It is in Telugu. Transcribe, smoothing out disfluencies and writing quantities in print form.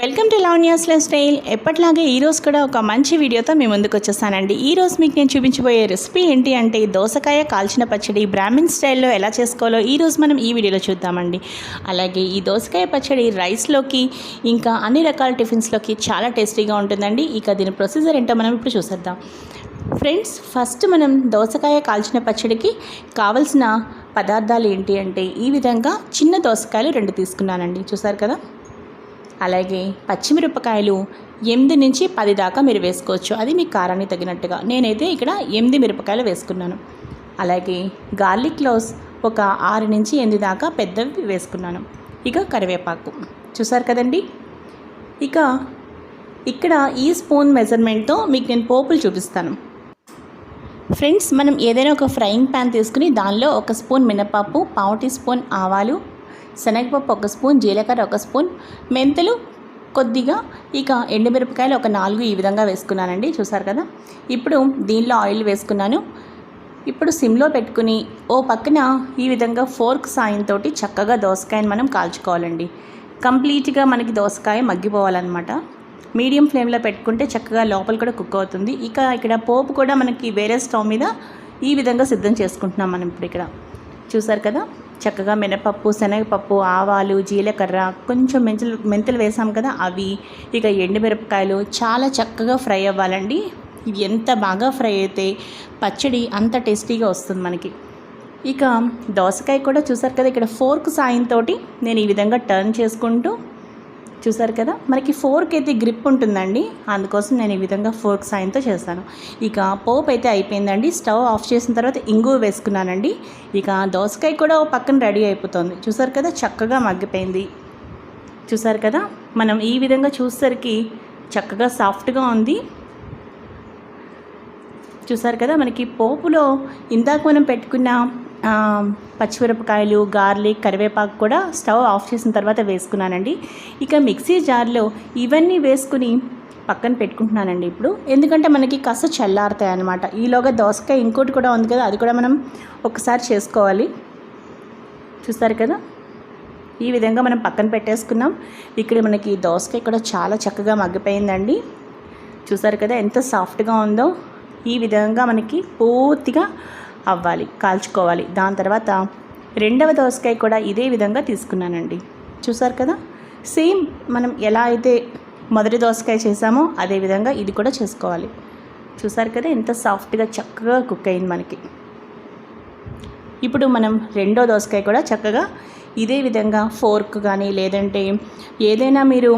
Welcome to Lavanya's life style. ఎప్పట్లాగే ఈరోజు కూడా ఒక మంచి వీడియోతో మీ ముందుకు వచ్చేసానండి. ఈరోజు మీకు నేను చూపించబోయే రెసిపీ ఏంటి అంటే దోసకాయ కాల్చిన పచ్చడి బ్రాహ్మిన్ స్టైల్లో ఎలా చేసుకోవాలో ఈరోజు మనం ఈ వీడియోలో చూద్దామండి. అలాగే ఈ దోసకాయ పచ్చడి రైస్లోకి ఇంకా అన్ని రకాల టిఫిన్స్లోకి చాలా టేస్టీగా ఉంటుందండి. ఇక దీని ప్రొసీజర్ ఏంటో మనం ఇప్పుడు చూసేద్దాం. ఫ్రెండ్స్, ఫస్ట్ మనం దోసకాయ కాల్చిన పచ్చడికి కావలసిన పదార్థాలు ఏంటి అంటే ఈ విధంగా చిన్న దోసకాయలు 2 తీసుకున్నానండి. చూసారు కదా. అలాగే పచ్చిమిరపకాయలు 8 నుంచి 10 దాకా మీరు వేసుకోవచ్చు, అది మీ కారాన్ని తగినట్టుగా. నేనైతే ఇక్కడ 8 మిరపకాయలు వేసుకున్నాను. అలాగే గార్లిక్ క్లోవ్స్ ఒక 6 నుంచి 8 దాకా పెద్దవి వేసుకున్నాను. ఇక కరివేపాకు చూసారు కదండి. ఇక ఇక్కడ ఈ స్పూన్ మెజర్మెంట్తో మీకు నేను పోపులు చూపిస్తాను. ఫ్రెండ్స్, మనం ఏదైనా ఒక ఫ్రైయింగ్ ప్యాన్ తీసుకుని దానిలో 1 స్పూన్ మినపప్పు, 1/2 టీ స్పూన్ ఆవాలు, శనగపప్పు 1 స్పూన్, జీలకర్ర 1 స్పూన్, మెంతులు కొద్దిగా, ఇక ఎండుమిరపకాయలు ఒక 4 ఈ విధంగా వేసుకున్నానండి. చూసారు కదా. ఇప్పుడు దీనిలో ఆయిల్ వేసుకున్నాను. ఇప్పుడు సిమ్లో పెట్టుకుని ఓ పక్కన ఈ విధంగా ఫోర్క్ సాయంతో చక్కగా దోసకాయని మనం కాల్చుకోవాలండి. కంప్లీట్గా మనకి దోసకాయ మగ్గిపోవాలన్నమాట. మీడియం ఫ్లేమ్లో పెట్టుకుంటే చక్కగా లోపల కూడా కుక్ అవుతుంది. ఇక ఇక్కడ పోపు కూడా మనకి వేరే స్టవ్ మీద ఈ విధంగా సిద్ధం చేసుకుంటున్నాం మనం ఇప్పుడు ఇక్కడ. చూసారు కదా. చక్కగా మినపప్పు, శనగపప్పు, ఆవాలు, జీలకర్ర, కొంచెం మెంతులు వేసాం కదా అవి, ఇక ఎండుమిరపకాయలు చాలా చక్కగా ఫ్రై అవ్వాలండి. ఇవి ఎంత బాగా ఫ్రై అయితే పచ్చడి అంత టేస్టీగా వస్తుంది మనకి. ఇక దోసకాయ కూడా చూసారు కదా, ఇక్కడ ఫోర్క్ సాయంతో నేను ఈ విధంగా టర్న్ చేసుకుంటూ, చూసారు కదా, మనకి ఫోర్క్ అయితే గ్రిప్ ఉంటుందండి, అందుకోసం నేను ఈ విధంగా ఫోర్క్ సాయంతో చేస్తాను. ఇక పోపు అయితే అయిపోయిందండి. స్టవ్ ఆఫ్ చేసిన తర్వాత ఇంగువ వేసుకున్నానండి. ఇక దోసకాయ కూడా ఓ పక్కన రెడీ అయిపోతుంది. చూసారు కదా, చక్కగా మగ్గిపోయింది. చూసారు కదా, మనం ఈ విధంగా చూసేసరికి చక్కగా సాఫ్ట్గా ఉంది. చూసారు కదా, మనకి పోపులో ఇందాక మనం పెట్టుకున్న పచ్చిమిరపకాయలు, గార్లిక్, కరివేపాకు కూడా స్టవ్ ఆఫ్ చేసిన తర్వాత వేసుకున్నానండి. ఇక మిక్సీ జార్లో ఇవన్నీ వేసుకుని పక్కన పెట్టుకుంటున్నానండి ఇప్పుడు, ఎందుకంటే మనకి కాస్త చల్లారుతాయి అన్నమాట. ఈలోగా దోసకాయ ఇంకోటి కూడా ఉంది కదా, అది కూడా మనం ఒకసారి చేసుకోవాలి. చూస్తారు కదా, ఈ విధంగా మనం పక్కన పెట్టేసుకున్నాం. ఇక్కడ మనకి దోసకాయ కూడా చాలా చక్కగా మగ్గిపోయిందండి. చూసారు కదా ఎంత సాఫ్ట్గా ఉందో. ఈ విధంగా మనకి పూర్తిగా అవ్వాలి, కాల్చుకోవాలి. దాని తర్వాత రెండవ దోసకాయ కూడా ఇదే విధంగా తీసుకున్నానండి. చూసారు కదా, సేమ్ మనం ఎలా అయితే మొదటి దోసకాయ చేసామో అదే విధంగా ఇది కూడా చేసుకోవాలి. చూసారు కదా ఎంత సాఫ్ట్గా చక్కగా కుక్ అయింది మనకి. ఇప్పుడు మనం రెండో దోసకాయ కూడా చక్కగా ఇదే విధంగా ఫోర్క్ కానీ లేదంటే ఏదైనా మీరు